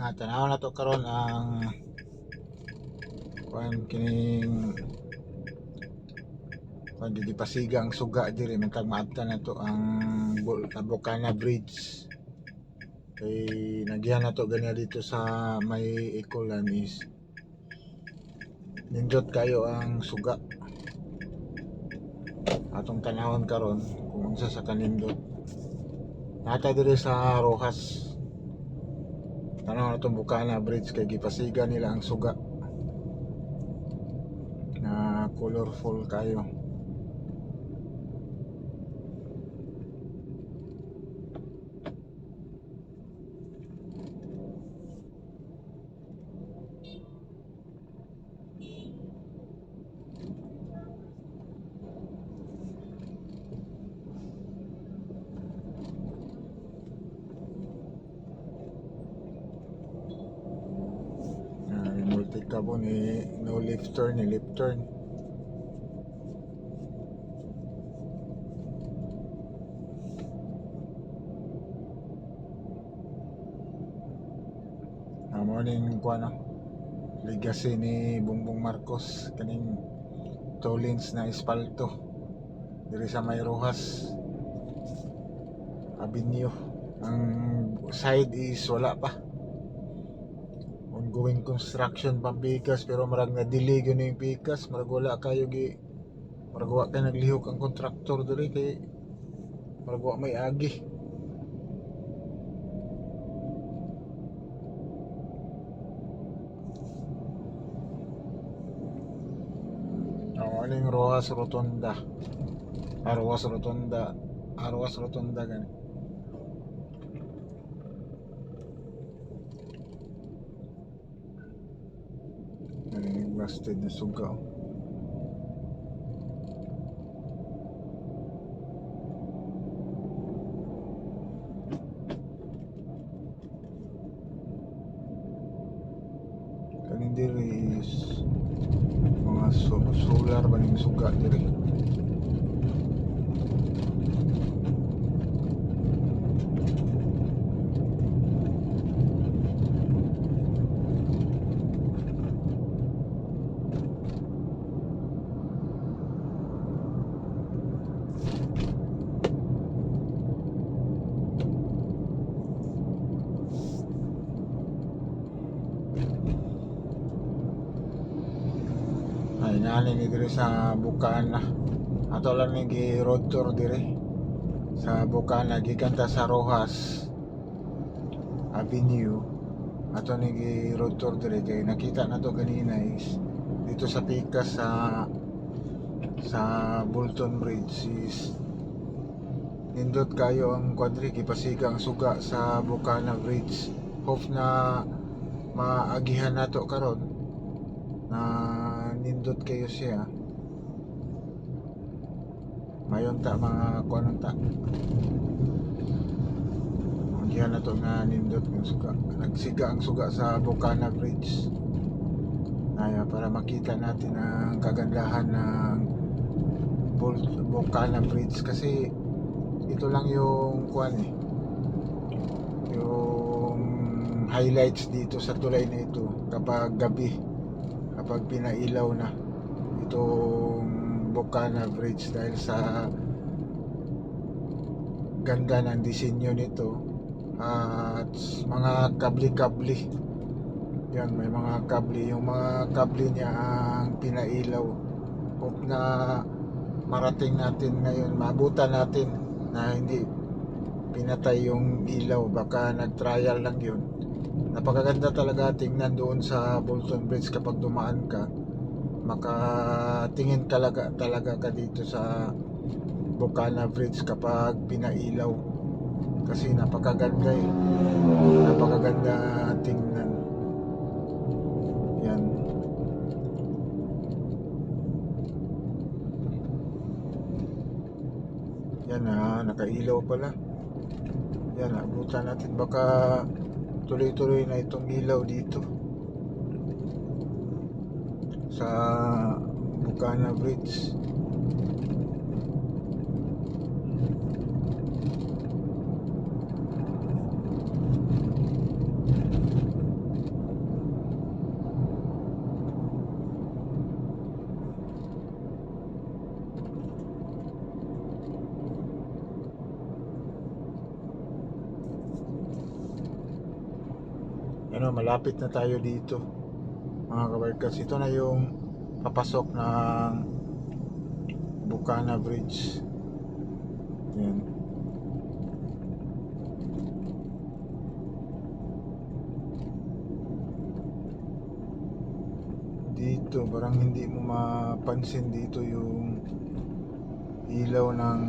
Tanaw na to karon ang kuan kining kuan di pasiga ang suga diri matag maabtan na to ang Bocana Bridge kay nagyan na to ganyan dito sa may Ecolan is nindot kayo ang suga atong tanawon karon kung unsa sa kanindot nata diri sa Rojas. Tanaw na itong Bocana Bridge kay gipasiga nila ang suga na colorful kayo. Multi cabo ni no left turn ni left turn. Morning ko ano legacy ni Bongbong Marcos kaning Tolins na espalto diri sa may Rojas Avenue. Ang side is wala pa, ongoing construction pa pikas pero marag na delay gyud yung pikas, marag wala kayo marag wa kay naglihok ang kontraktor diri kay marag wa may agi. Aling Rojas Rotonda Rojas Rotonda gani. Busted na suga. Kanin diri is mga solar baning suga diri. Ay nani ni diri sa Bocana ato lang ni road tour diri sa Bocana gikan ta sa Rojas Avenue ato ni road tour diri kay nakita na to kanina is dito sa pikas sa Bolton Bridge is nindot kayo ang kwadri gipasiga ang suga sa Bocana Bridge. Hope na maagihan nato karon na nindot kayo siya mayon ta mga kuanon ta magihan na to na nindot ng suga, nagsiga ang suga sa Bocana Bridge para makita natin ang kagandahan ng Bocana Bridge kasi ito lang yung kuan yung highlights dito sa tulay na ito kapag gabi, kapag pinailaw na itong Bocana Bridge dahil sa ganda ng disenyo nito at mga kabli-kabli yan, may mga kabli, yung mga kabli niya ang pinailaw. Hope na marating natin ngayon, maabutan natin na hindi pinatay yung ilaw, baka nag-trial lang yun. Napakaganda talaga tingnan doon sa Bolton Bridge kapag dumaan ka, makatingin talaga ka dito sa Bocana Bridge kapag pinailaw kasi napakaganda napakaganda tingnan yan. Yan nakailaw pala yan, abutan natin baka tuloy-tuloy na itong ilaw dito sa Bocana Bridge. Ano, malapit na tayo dito mga kabarkas. Ito na yung papasok ng Bukana Bridge. Yan. Dito parang hindi mo mapansin dito yung ilaw ng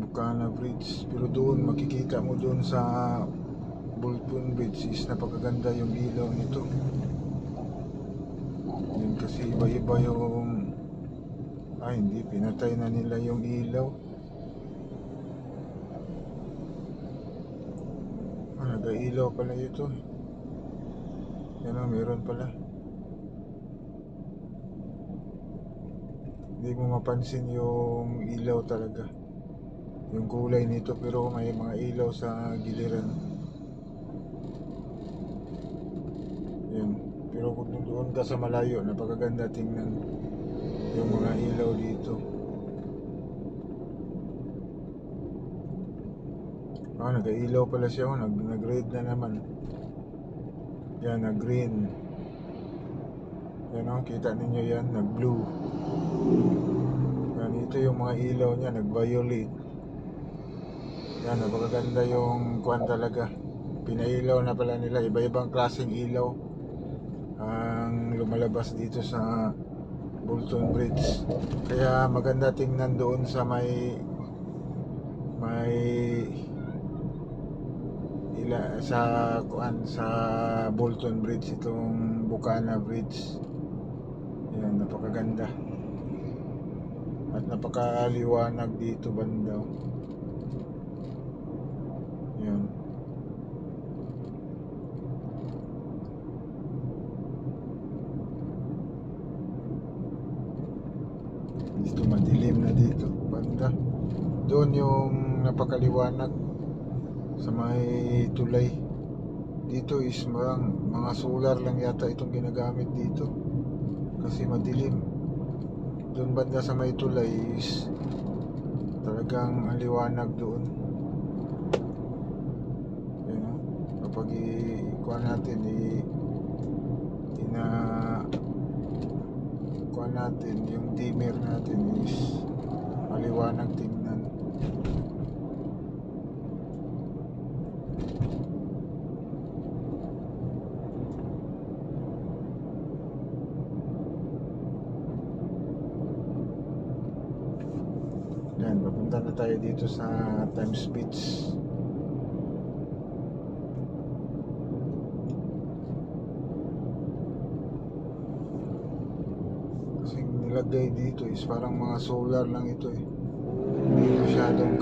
Bukana Bridge, pero doon makikita mo doon sa Bulpun Bridge is napakaganda yung ilaw nito. Yun kasi iba-iba yung hindi, pinatay na nila yung ilaw. Nag-ilaw pala ito. Yan o, meron pala. Hindi mo mapansin yung ilaw talaga, yung kulay nito, pero may mga ilaw sa giliran. Yan. Pero kung doon ka sa malayo, napakaganda tingnan yung mga ilaw dito. Nag-ilaw pala siya. Nag-red na naman. Yan, nag-green. Yan o, kita ninyo yan, nag-blue. Yan, ito yung mga ilaw niya, nag-violet. Yan, napakaganda yung kuwan talaga. Pinailaw na pala nila, iba-ibang klaseng ilaw ang lumalabas dito sa Bolton Bridge. Kaya maganda tingnan doon sa may sa Bolton Bridge, itong Bukana Bridge. Yan, napakaganda at napakaliwanag dito banda. Yan. Dito madilim na dito banda. Doon yung napakaliwanag sa may tulay. Dito is mga solar lang yata itong ginagamit dito kasi madilim. Doon banda sa may tulay is talagang aliwanag doon. Yan o, kapag ikuha natin kuha natin yung dimmer natin is maliwanag tingnan. Yan, papunta na tayo dito sa Times Beach. Kasi nilagay dito is parang mga solar lang ito eh. Hindi masyadong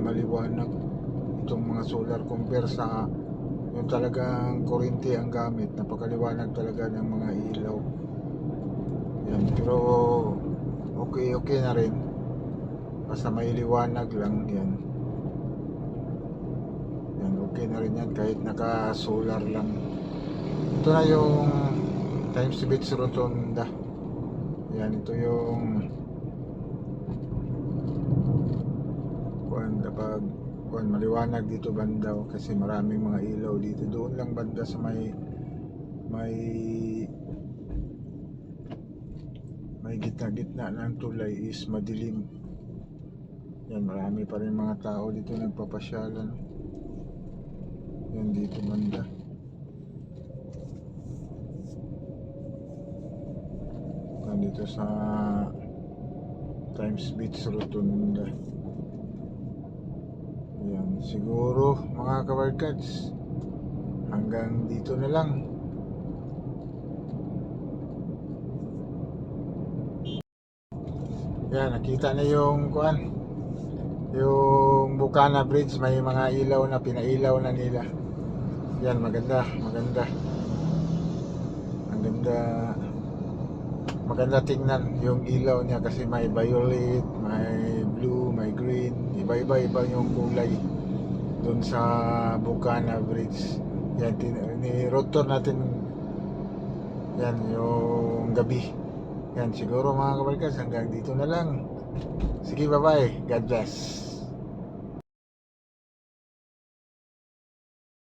maliwanag itong mga solar compare sa yung talagang kuryente ang gamit. Napakaliwanag talaga ng mga ilaw. Yan, pero okay na rin. Basta may liwanag lang yan. Yan, okay na rin yan kahit naka solar lang. Ito na yung Times Beach Rotunda. Yan, ito yung maliwanag dito banda kasi maraming mga ilaw dito. Doon lang banda sa may gitna ng tulay is madilim. Yan, marami pa rin mga tao dito nagpapasyalan. Yan, dito banda. Yan, dito sa Times Beach Rotunda. Yan, siguro mga kabarkads, hanggang dito na lang. Yan, nakita na yung yung Bukana Bridge, may mga ilaw na pinailaw na nila. Yan, maganda tingnan yung ilaw niya kasi may violet, may blue, may green, iba yung kulay dun sa Bukana Bridge. Yan, ni-road tour natin yan yung gabi. Yan, siguro mga kabarkas, hanggang dito na lang. Sige, bye bye, God bless.